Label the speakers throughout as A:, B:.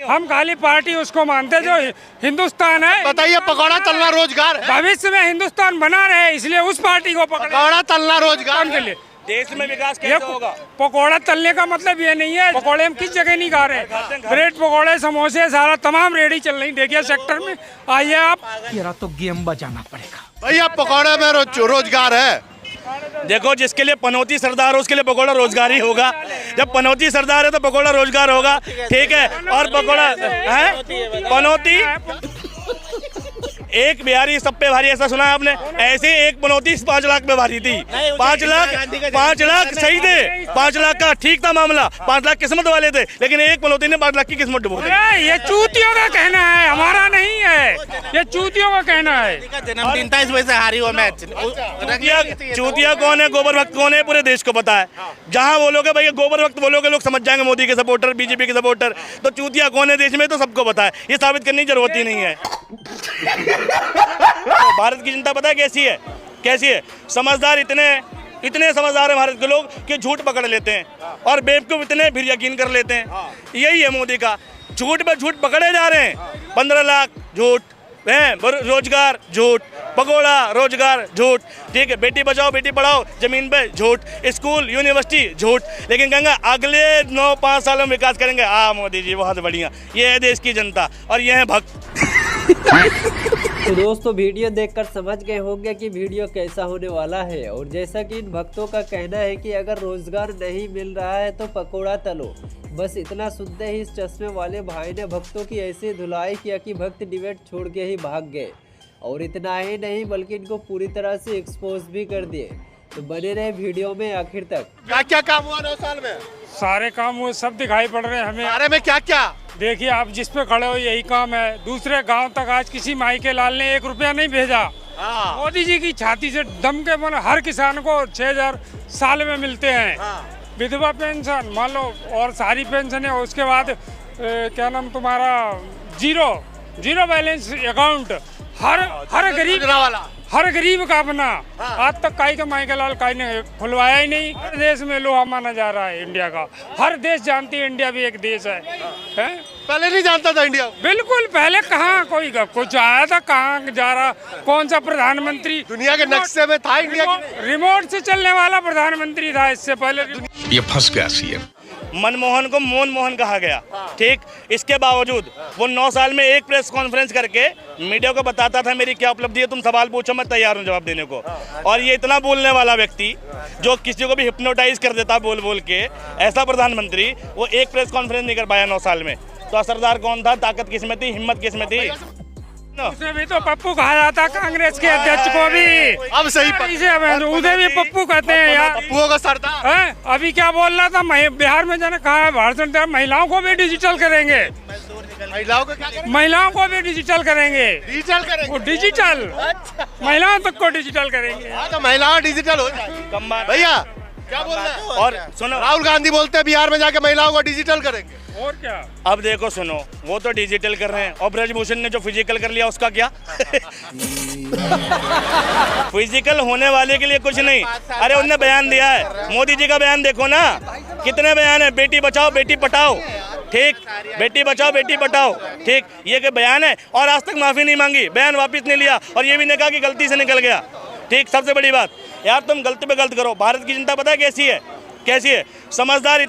A: हम खाली पार्टी उसको मानते जो हिंदुस्तान है।
B: बताइए, पकौड़ा तलना रोजगार है।
A: भविष्य में हिंदुस्तान बना रहे इसलिए उस पार्टी को पकड़े।
B: पकौड़ा तलना रोजगार
A: के लिए
C: देश में विकास कैसे होगा?
A: पकौड़ा तलने का मतलब ये नहीं है पकौड़े हम किस जगह नहीं खा रहे, ब्रेड पकौड़े समोसे सारा तमाम रेडी चल रही। देखिए सेक्टर में आइए आप, तेरा तो गेम बजाना पड़ेगा
B: भैया। पकौड़े में रोजगार है।
C: देखो, जिसके लिए पनौती सरदार हो उसके लिए पकौड़ा रोजगार ही होगा। जब पनौती सरदार है तो पकौड़ा रोजगार होगा, ठीक है। और पकौड़ा है पनौती, एक बिहारी सब पे भारी, ऐसा सुना है आपने? ऐसे एक पनौती 5 लाख पे भारी थी। 5 लाख सही थे, 5 लाख का ठीक था मामला। 5 लाख किस्मत वाले थे, लेकिन एक पनौती ने 5 लाख की किस्मत डुबो दी।
A: ये चूतियों का कहना है, हमारा नहीं है। ये चूतियों का कहना है।
D: जन्मदिन था, इस वजह से हारी हुआ मैच।
C: चूतिया कौन है, गोबर भक्त कौन है, पूरे देश को पता है। जहाँ बोलोगे भैया गोबर भक्त बोलोगे, लोग समझ जाएंगे मोदी के सपोर्टर, बीजेपी के सपोर्टर। तो चूतिया कौन है देश में तो सबको पता है, ये साबित करने की जरूरत ही नहीं है। तो भारत की जनता पता है कैसी है? समझदार, इतने समझदार है भारत के लोग कि झूठ पकड़ लेते हैं, और बेवकूफ इतने फिर यकीन कर लेते हैं। यही है मोदी का, झूठ पे झूठ पकड़े जा रहे हैं। 15 लाख झूठ है, रोजगार झूठ, पकौड़ा रोजगार झूठ, ठीक है। बेटी बचाओ बेटी पढ़ाओ जमीन पे झूठ, स्कूल यूनिवर्सिटी झूठ, लेकिन कहेंगे अगले 9-5 सालों में विकास करेंगे। मोदी जी बहुत बढ़िया। ये है देश की जनता और ये है भक्त।
E: तो दोस्तों, वीडियो देखकर समझ गए होंगे कि वीडियो कैसा होने वाला है। और जैसा कि इन भक्तों का कहना है कि अगर रोजगार नहीं मिल रहा है तो पकौड़ा तलो। बस इतना सुनते ही इस चश्मे वाले भाई ने भक्तों की ऐसी धुलाई किया कि भक्त डिबेट छोड़ के ही भाग गए। और इतना ही नहीं बल्कि इनको पूरी तरह से एक्सपोज भी कर दिए। तो बने रहे वीडियो में आखिर तक।
B: क्या क्या काम हुआ 9 साल में?
A: सारे काम वो सब दिखाई पड़ रहे हैं हमें।
B: बारे में क्या क्या?
A: देखिए आप जिस पे खड़े हो यही काम है। दूसरे गांव तक आज किसी माई के लाल ने 1 रुपया नहीं भेजा। मोदी जी की छाती से दम के बोले हर किसान को 6,000 साल में मिलते हैं। विधवा पेंशन मान लो और सारी पेंशन है। उसके बाद क्या नाम तुम्हारा, जीरो बैलेंस अकाउंट हर गरीब का अपना। आज तक काई का माई का लाल काई ने खुलवाया ही नहीं। हर देश में लोहा माना जा रहा है इंडिया का। हर देश जानती है इंडिया भी एक देश है?
B: पहले नहीं जानता था इंडिया?
A: बिल्कुल, पहले कहाँ कोई कुछ आया था, कहाँ जा रहा, कौन सा प्रधानमंत्री
B: दुनिया के नक्शे में था इंडिया?
A: रिमोट से चलने वाला प्रधानमंत्री था इससे पहले।
F: ये फंस गया सीएम।
C: मनमोहन को मोहन कहा गया, ठीक। इसके बावजूद वो 9 साल में एक प्रेस कॉन्फ्रेंस करके मीडिया को बताता था मेरी क्या उपलब्धि है, तुम सवाल पूछो मैं तैयार हूं जवाब देने को। और ये इतना बोलने वाला व्यक्ति जो किसी को भी हिप्नोटाइज कर देता बोल के, ऐसा प्रधानमंत्री, वो एक प्रेस कॉन्फ्रेंस नहीं कर पाया 9 साल में। तो असरदार कौन था? ताकत किसमें थी, हिम्मत किसमें थी?
A: उसे भी तो पप्पू कहा जाता, कांग्रेस के अध्यक्ष को भी।
B: अब सही
A: उसे भी पप्पू कहते हैं यार।
B: पप्पुओं का सरदार है।
A: अभी क्या बोल रहा था, बिहार में जाने कहा है भाषण दिया, महिलाओं को भी डिजिटल करेंगे।
B: महिलाओं को क्या करेंगे?
A: महिलाओं को भी डिजिटल करेंगे।
B: डिजिटल
A: डिजिटल महिलाओं तक को डिजिटल करेंगे।
B: तो महिलाओं डिजिटल हो जाएगी। भैया क्या बोल रहे हैं?
C: और सुनो,
B: राहुल गांधी बोलते हैं बिहार में जाके महिलाओं को डिजिटल करेंगे।
A: और क्या?
C: अब देखो सुनो, वो तो डिजिटल कर रहे हैं, और ब्रजभूषण ने जो फिजिकल कर लिया उसका क्या? फिजिकल होने वाले के लिए कुछ नहीं। अरे उन्होंने बयान दिया है, मोदी जी का बयान देखो ना, कितने बयान है। बेटी बचाओ बेटी पढ़ाओ, ठीक। बेटी बचाओ बेटी पढ़ाओ, ठीक। ये के बयान है, और आज तक माफी नहीं मांगी, बयान वापिस नहीं लिया, और ये भी नहीं कहा कि गलती से निकल गया, ठीक। सबसे बड़ी बात यार, तुम गलती पे गलत करो। भारत की जनता पता है कैसी है? समझदार,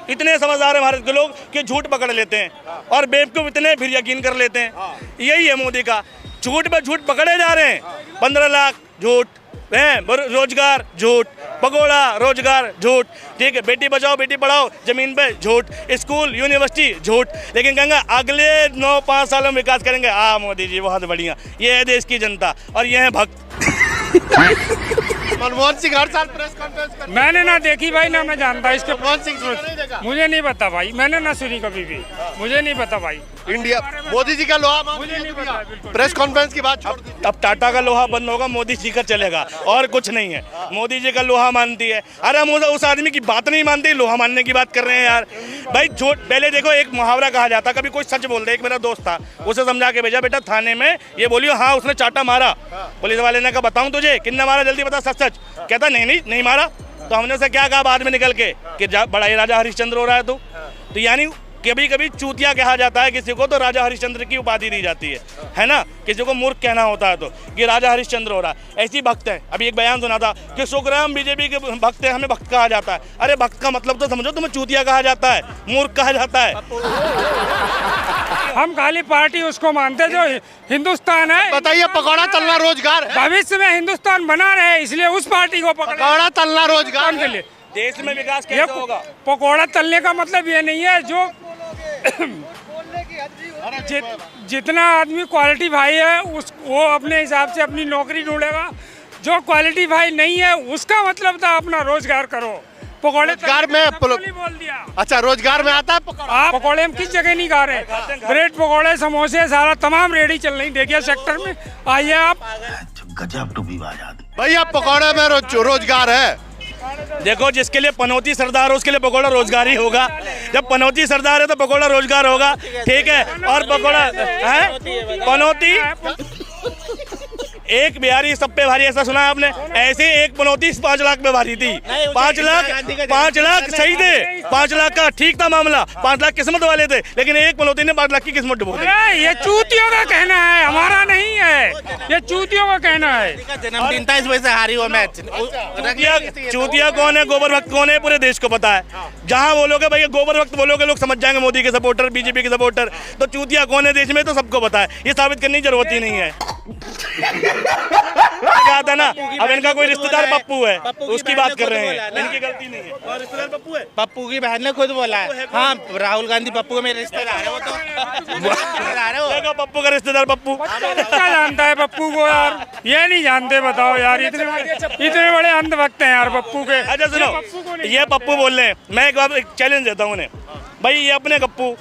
C: इतने समझदार है भारत के लोग कि झूठ पकड़ लेते हैं, और बेवकूफ इतने फिर यकीन कर लेते हैं। यही है मोदी का, झूठ पे झूठ पकड़े जा रहे हैं। 15 लाख झूठ है, रोजगार झूठ, पकौड़ा रोजगार झूठ, ठीक है। बेटी बचाओ बेटी पढ़ाओ जमीन पे झूठ, स्कूल यूनिवर्सिटी झूठ, लेकिन कहेंगे अगले 9-5 सालों में विकास करेंगे। मोदी जी बहुत बढ़िया। ये है देश की जनता और ये है भक्त।
B: मनमोहन सिंह हर साल प्रेस कॉन्फ्रेंस करते हैं।
A: मैंने ना देखी भाई, ना मैं जानता इसके।
B: मनमोहन सिंह
A: मुझे नहीं पता भाई, मैंने ना सुनी कभी भी, मुझे नहीं पता भाई।
B: इंडिया मोदी जी का लोहा
A: मुझे नहीं पता बिल्कुल।
B: प्रेस कॉन्फ्रेंस की बात छोड़ दीजिए।
C: अब टाटा का लोहा बंद होगा, मोदी जी का चलेगा, और कुछ नहीं है। मोदी जी का लोहा मानती है। अरे हम उस आदमी की बात नहीं मानते, लोहा मानने की बात कर रहे हैं यार। भाई झूठ, पहले देखो एक मुहावरा कहा जाता, कभी कोई सच बोल दे। एक मेरा दोस्त था, उसे समझा के भेजा, बेटा थाने में ये बोलियो हाँ उसने चाटा मारा। पुलिस वाले ने कहा बताऊं तुझे कितना मारा, जल्दी बता सच सच। कहता नहीं मारा। तो हमने उसे क्या कहा बाद में निकल के कि बड़ा ही राजा हरिश्चंद्र हो रहा है तू। तो यानी कभी कभी चूतिया कहा जाता है किसी को तो राजा हरिश्चंद्र की उपाधि दी जाती है ना। किसी को मूर्ख कहना होता है तो कि राजा हरिश्चंद्र हो रहा है। ऐसी भक्त है। अभी एक बयान सुना था कि सुखराम बीजेपी के भक्त हैं, हमें भक्त कहा जाता है। अरे भक्त का मतलब तो समझो, तुम्हें चूतिया कहा जाता है, मूर्ख कहा जाता है।
A: हम खाली पार्टी उसको मानते जो हिंदुस्तान है।
B: बताइए, पकौड़ा तलना रोजगार है?
A: भविष्य में हिंदुस्तान बना रहे इसलिए उस पार्टी को पकड़ा।
B: पकौड़ा तलना रोजगार
A: के लिए
C: देश में विकास
A: ये
C: कैसे होगा?
A: पकौड़ा तलने का मतलब ये नहीं है जो जितना आदमी क्वालिटी भाई है वो अपने हिसाब से अपनी नौकरी ढूंढेगा। जो क्वालिटी भाई नहीं है उसका मतलब था अपना रोजगार करो। पकौड़े
B: रोजगार में
A: बोल दिया।
B: अच्छा, रोजगार में आता है पकौड़ा?
A: आप पकौड़े हम किस जगह नहीं खा रहे? ब्रेड पकौड़े, समोसे, सारा तमाम रेडी चल रही देखिए सेक्टर में। आइए आप।
F: गजब टूपी बात।
B: भैया पकौड़े में रोजगार है।
C: देखो, जिसके लिए पनौती सरदार हो उसके लिए पकौड़ा रोजगार ही होगा। जब पनौती सरदार है तो पकौड़ा रोजगार होगा, ठीक है। और पकौड़ा है पनौती, एक बिहारी सब पे भारी, ऐसा सुना है आपने? ऐसे एक पनौती 5 लाख पे भारी थी। 5 लाख सही थे, 5 लाख का ठीक था मामला। 5 लाख किस्मत वाले थे, लेकिन एक पनौती ने 5 लाख की किस्मत डुबो दी।
A: ये चूतियों का कहना है, हमारा नहीं है। ये चूतियों का कहना है।
D: जन्मदिन था, इस वजह से हारी वो मैच।
C: चूतिया कौन है, गोबर भक्त कौन है, पूरे देश को पता है। जहाँ बोलोगे भैया गोबर भक्त बोलोगे, लोग समझ जाएंगे मोदी के सपोर्टर, बीजेपी के सपोर्टर। तो चूतिया कौन है देश में तो सबको पता है। ये साबित करने की जरूरत ही नहीं है। कहा था ना, अब इनका कोई रिश्तेदार पप्पू है, उसकी बात कर रहे हैं। इनकी गलती नहीं है। और रिश्तेदार पप्पू है,
D: पप्पू की बहन ने खुद बोला है। हाँ, राहुल गांधी पप्पू का मेरे रिश्तेदार है। वो तो
C: देखो, पप्पू का रिश्तेदार पप्पू
A: क्या जानता है पप्पू को यार? ये नहीं जानते, बताओ यार। इतने बड़े अंधभक्त हैं यार पप्पू के।
C: अच्छा सुनो, ये पप्पू बोल रहे हैं। मैं एक बार चैलेंज देता हूँ उन्हें। भाई ये अपने गप्पू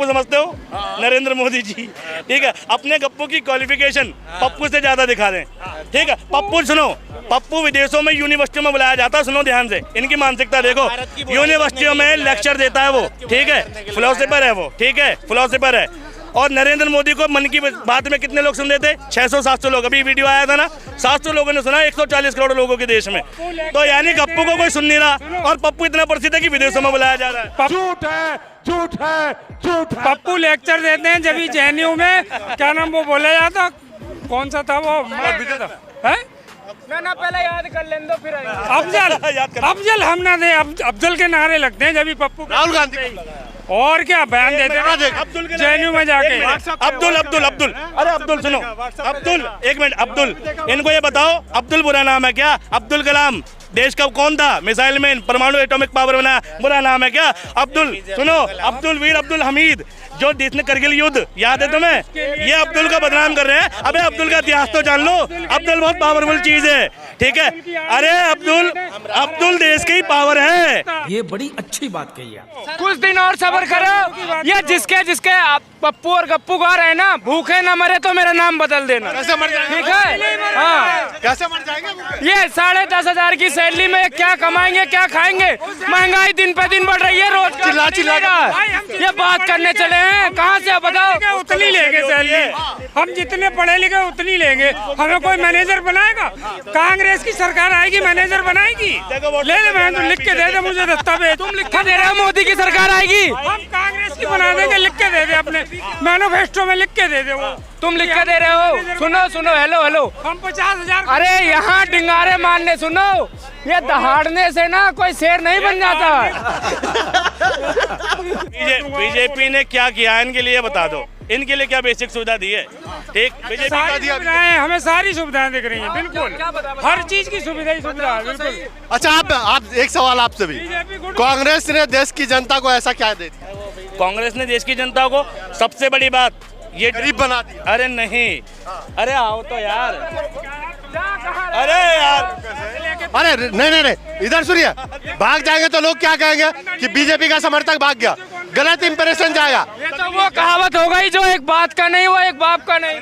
C: समझते हो? नरेंद्र मोदी जी, ठीक है। अपने गप्पू की क्वालिफिकेशन पप्पू से ज्यादा दिखा दें, ठीक है। पप्पू सुनो, पप्पू विदेशों में यूनिवर्सिटियों में बुलाया जाता है। सुनो ध्यान से, इनकी मानसिकता देखो। यूनिवर्सिटियों में लेक्चर देता है वो, ठीक है। फिलोसोफर है वो, ठीक है, फिलोसोफर है। और नरेंद्र मोदी को मन की बात में कितने लोग सुनते थे? 600-700 लोग। अभी वीडियो आया था ना, 700 लोगों ने सुना 140 करोड़ लोगों के देश में। तो यानी गप्पू को कोई सुन नहीं रहा, और पप्पू इतना प्रसिद्ध है कि विदेशों में बुलाया जा रहा है।
A: झूठ है, झूठ है, झूठ। पप्पू लेक्चर देते हैं जब जेएनयू में, क्या नाम वो बोला जाता, कौन सा था वो? है ना, पहले याद कर लें दो फिर अफजल हम ना दे। अफजल के नारे लगते हैं जब पप्पू।
B: राहुल गांधी
A: और क्या बयान देते हैं जेएनयू में जाके।
C: अब्दुल अरे अब्दुल सुनो, अब्दुल एक मिनट। अब्दुल, इनको ये बताओ, अब्दुल बुरा नाम है क्या? अब्दुल कलाम देश का कौन था? मिसाइल मैन, परमाणु एटॉमिक पावर बनाया, बुरा नाम है क्या? अब्दुल सुनो, अब्दुल वीर अब्दुल हमीद, जो देश ने करगिल युद्ध, याद है तुम्हें? ये अब्दुल का बदनाम कर रहे हैं। अबे अब्दुल का इतिहास तो जान लो। अब्दुल बहुत पावरफुल चीज है, ठीक है। अरे अब्दुल देश की पावर है।
G: ये बड़ी अच्छी बात कही है।
A: कुछ दिन और सब्र करो। ये जिसके पप्पू और गप्पू का रहे ना, भूखे न मरे तो मेरा नाम बदल देना।
B: कैसे मर जाएंगे?
A: ठीक है, हाँ।
B: कैसे मर जाएंगे?
A: ये 10,500 की सैलरी में क्या कमाएंगे, क्या खाएंगे? महंगाई दिन पे दिन बढ़ रही है, रोज
B: चिल्ला
A: ये बात करने चले हैं। कहाँ से बताओ? उतनी लेंगे सैलरी। हम जितने पढ़े लिखे उतनी लेंगे। हमें कोई मैनेजर बनाएगा? कांग्रेस की सरकार आएगी, मैनेजर बनाएगी? ले ले, मैं तो लिख के दे दे मुझे दस्तावेज। तुम लिखा दे रहे हो मोदी की सरकार आएगी? हम कांग्रेस की बना देंगे, लिख के दे दे, अपने मैनिफेस्टो में लिख के दे दे। वो तुम लिख के दे रहे हो? सुनो, हेलो। हम 50,000। अरे यहाँ डिंगारे मारने, सुनो, ये दहाड़ने से ना कोई शेर नहीं बन जाता।
C: बीजेपी ने क्या किया इनके लिए बता दो। इनके लिए क्या बेसिक सुविधा दी है? ठीक, बीजेपी का दिया।
A: हमें सारी सुविधाएं दिख रही हैं, बिल्कुल हर चीज की सुविधा ही सुविधा है, बिल्कुल।
B: अच्छा, आप एक सवाल आपसे भी, कांग्रेस ने देश की जनता को ऐसा क्या दे दिया?
C: कांग्रेस ने देश की जनता को सबसे बड़ी बात ये
B: गरीब बना दिया।
C: अरे नहीं, अरे आओ तो यार, अरे यार,
B: अरे नहीं, इधर सुनिए। भाग जाएंगे तो लोग क्या कहेंगे कि बीजेपी का समर्थक भाग गया, गलत इंप्रेशन जाएगा।
A: ये तो वो कहावत हो गई, जो एक बात का नहीं वो एक बाप का नहीं।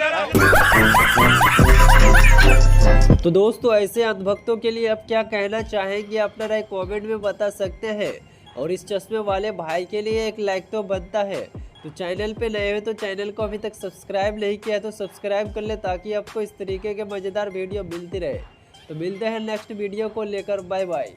E: तो दोस्तों, ऐसे अंधभक्तों के लिए आप क्या कहना चाहेंगे अपना राय कमेंट में बता सकते हैं। और इस चश्मे वाले भाई के लिए एक लाइक तो बनता है। तो चैनल पे नए हो तो चैनल को अभी तक सब्सक्राइब नहीं किया तो सब्सक्राइब कर ले, ताकि आपको इस तरीके के मज़ेदार वीडियो मिलती रहे। तो मिलते हैं नेक्स्ट वीडियो को लेकर, बाय बाय।